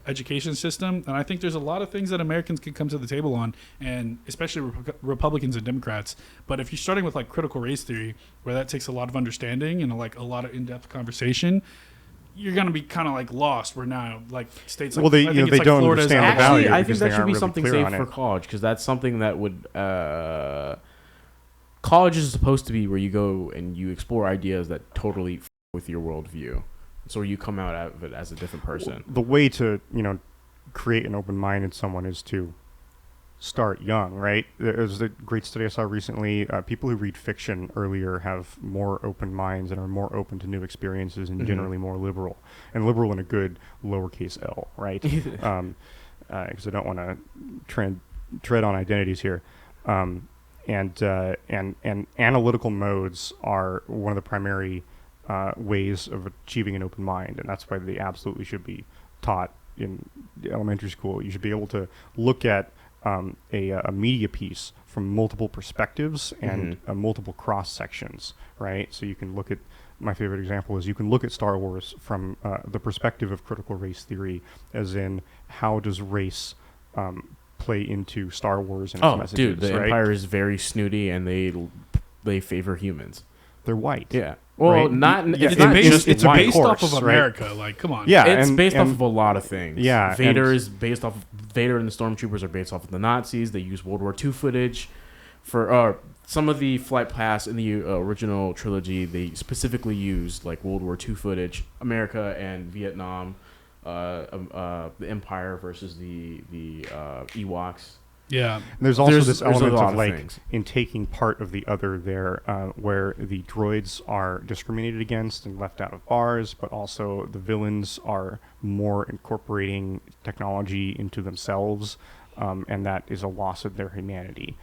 education system, and I think there's a lot of things that Americans can come to the table on, and especially Republicans and Democrats. But if you're starting with like critical race theory, where that takes a lot of understanding and like a lot of in-depth conversation, you're going to be kind of like lost. Where now like states like, well, they like don't Florida's understand the value. I think that they should aren't be really something clear safe on for it. college, because that's something that would college is supposed to be where you go and you explore ideas that totally with your worldview, so you come out of it as a different person. The way to create an open mind in someone is to start young, right? There's a great study I saw recently. People who read fiction earlier have more open minds and are more open to new experiences and generally more liberal, and liberal in a good lowercase l, right? Because I don't want to tread on identities here. And analytical modes are one of the primary ways of achieving an open mind, and that's why they absolutely should be taught in elementary school. You should be able to look at a media piece from multiple perspectives and multiple cross sections, right? So you can look at, my favorite example is you can look at Star Wars from the perspective of critical race theory, as in how does race play into Star Wars and its messages. Dude, the right? Empire is very snooty, and they favor humans. They're white. Yeah. Well, right? it's not just it's white. based off of right? America. Like, come on. Yeah, It's and, based and off of a lot of things. Yeah, Vader is based off of, Vader and the Stormtroopers are based off of the Nazis. They use World War II footage for some of the flight paths in the original trilogy. They specifically used like World War II footage, America and Vietnam, the Empire versus the Ewoks. Yeah. And there's also this there's a element lot of of like things. in taking part of the other there, where the droids are discriminated against and left out of bars, but also the villains are more incorporating technology into themselves, and that is a loss of their humanity.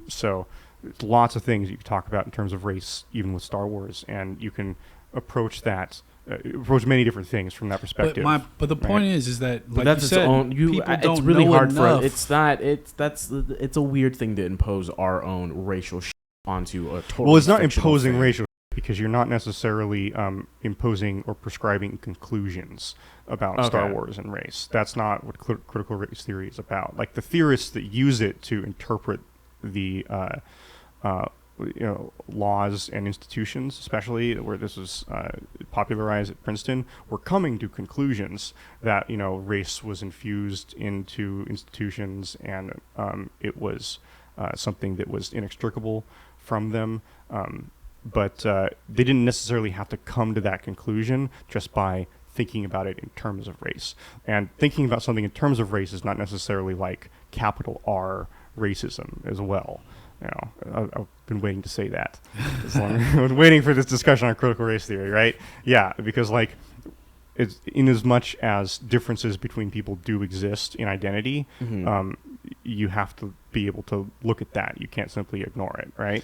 So there's lots of things you can talk about in terms of race, even with Star Wars, and you can approach that. Approach many different things from that perspective. But the point is that like that's you its said, own. people It's don't really know hard enough. for. It's not. It's a weird thing to impose our own racial onto a total. Well, it's not imposing racial because you're not necessarily imposing or prescribing conclusions about Star Wars and race. That's not what critical race theory is about. Like the theorists that use it to interpret the laws and institutions, especially where this was popularized at Princeton, were coming to conclusions that race was infused into institutions, and it was something that was inextricable from them. But they didn't necessarily have to come to that conclusion just by thinking about it in terms of race. And thinking about something in terms of race is not necessarily like capital R racism as well. I've been waiting to say that. I've been waiting for this discussion on critical race theory, right? Yeah, because like, it's in as much as differences between people do exist in identity, you have to be able to look at that. You can't simply ignore it, right?